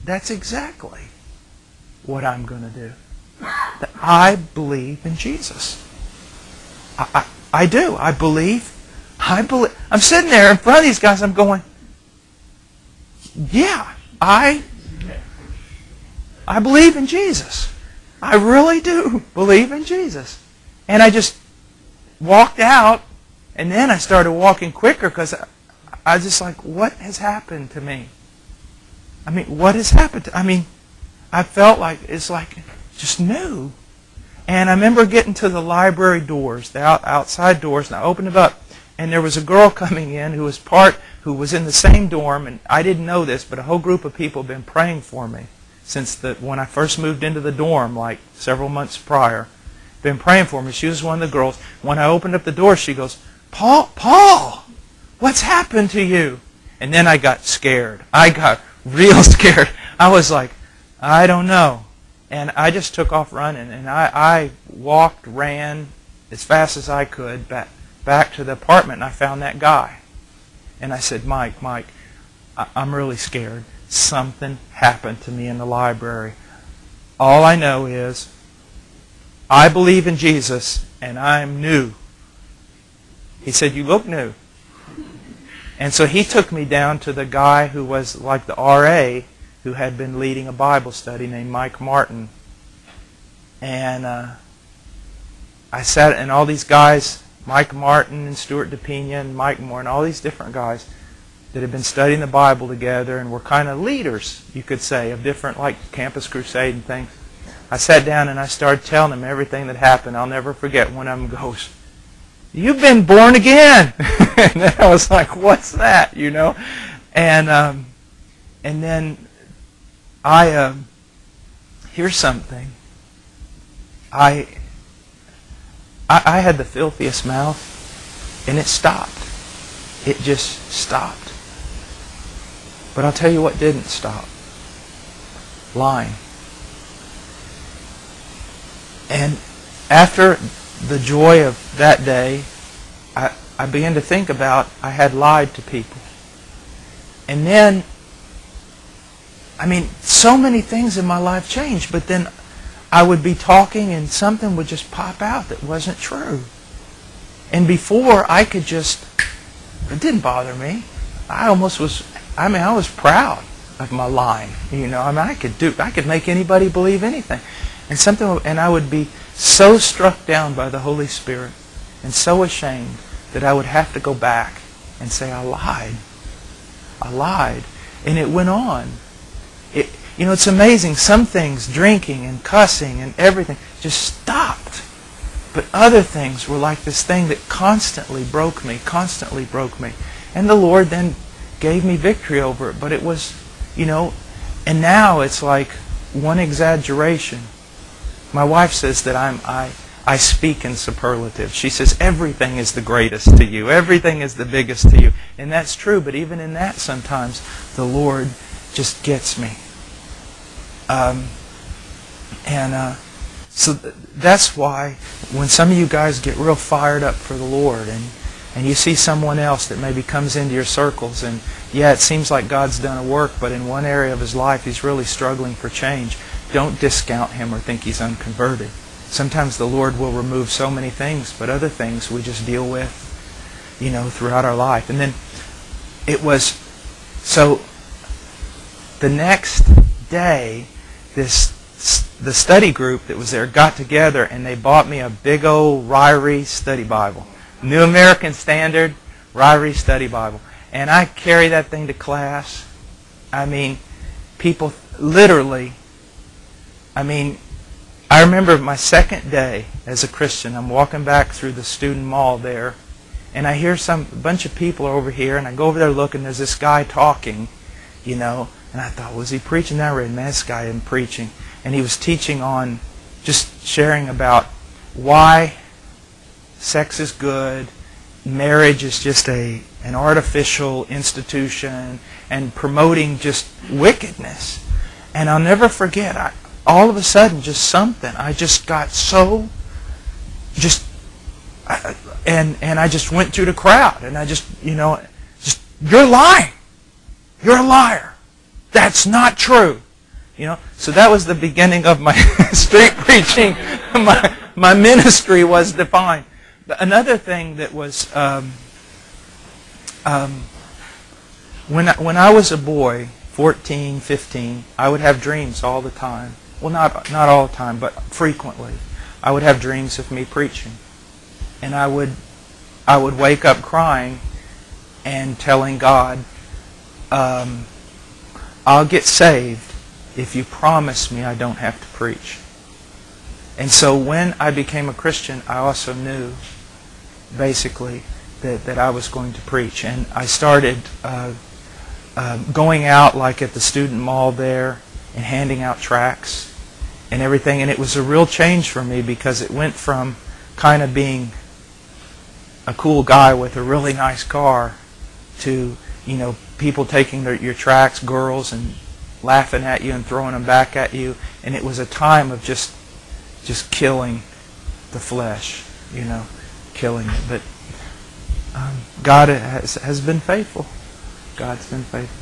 that's exactly what I'm going to do. That I believe in Jesus. I do. I believe. I'm sitting there in front of these guys. I'm going, yeah, I believe in Jesus. I really do believe in Jesus. And I just walked out, and then I started walking quicker because I was just like, what has happened to me? I mean, what has happened to, I felt like it's like just new. And I remember getting to the library doors, the outside doors, and I opened them up, and there was a girl coming in who was in the same dorm, and I didn't know this, but a whole group of people had been praying for me since when I first moved into the dorm, like several months prior. Been praying for me. She was one of the girls. When I opened up the door, she goes, Paul, what's happened to you? And then I got scared. I got real scared. I was like, I don't know. And I just took off running, and I ran as fast as I could back to the apartment, and I found that guy. And I said, Mike, I'm really scared. Something happened to me in the library. All I know is I believe in Jesus, and I'm new. He said, you look new. And so he took me down to the guy who was like the RA who had been leading a Bible study named Mike Martin. And I sat, and all these guys, Mike Martin and Stuart DePina and Mike Moore and all these different guys that had been studying the Bible together and were kind of leaders, you could say, of different, like Campus Crusade and things. I sat down and I started telling them everything that happened. I'll never forget one of them goes, you've been born again. And then I was like, what's that, you know? And then here's something. I had the filthiest mouth, and it stopped. It just stopped. But I'll tell you what didn't stop. Lying. And after the joy of that day, I began to think about I had lied to people. And then, so many things in my life changed, but then I would be talking and something would just pop out that wasn't true. And before, I could just, it didn't bother me. I was proud of my lying. I could make anybody believe anything. And I would be so struck down by the Holy Spirit and so ashamed that I would have to go back and say, I lied. And it went on. It's amazing. Some things, drinking and cussing and everything, just stopped. But other things were like this thing that constantly broke me. And the Lord then gave me victory over it. But it was, and now it's like one exaggeration. My wife says that I speak in superlative. She says everything is the greatest to you. Everything is the biggest to you. And that's true, but even in that sometimes the Lord just gets me. So that's why when some of you guys get real fired up for the Lord and you see someone else that maybe comes into your circles and it seems like God's done a work, but in one area of his life he's really struggling for change, don't discount him or think he's unconverted. Sometimes the Lord will remove so many things, but other things we just deal with, throughout our life. And then so the next day, the study group that was there got together and they bought me a big old Ryrie study Bible. New American Standard Ryrie study Bible. And I carry that thing to class. People literally, I remember my second day as a Christian. I'm walking back through the student mall there, and I hear a bunch of people over here, and I go over there looking. There's this guy talking, and I thought, was he preaching? I read, man, this guy isn't preaching. And he was teaching on, just sharing about why sex is good, marriage is just an artificial institution, and promoting just wickedness. And I'll never forget, all of a sudden, just something. I just got so, and I just went through the crowd, and I just, you're lying. You're a liar. That's not true. So that was the beginning of my street preaching. My ministry was defined. Another thing that was when I was a boy, 14, 15, I would have dreams all the time. Well, not all the time, but frequently. I would have dreams of me preaching, and I would wake up crying and telling God, I'll get saved if you promise me I don't have to preach. And so when I became a Christian, I also knew, basically, that I was going to preach. And I started going out, like at the student mall there, and handing out tracts and everything. And it was a real change for me, because it went from kind of being a cool guy with a really nice car to, people taking your tracts, girls, and laughing at you and throwing them back at you. And it was a time of just killing the flesh, killing it. But God has been faithful. God's been faithful.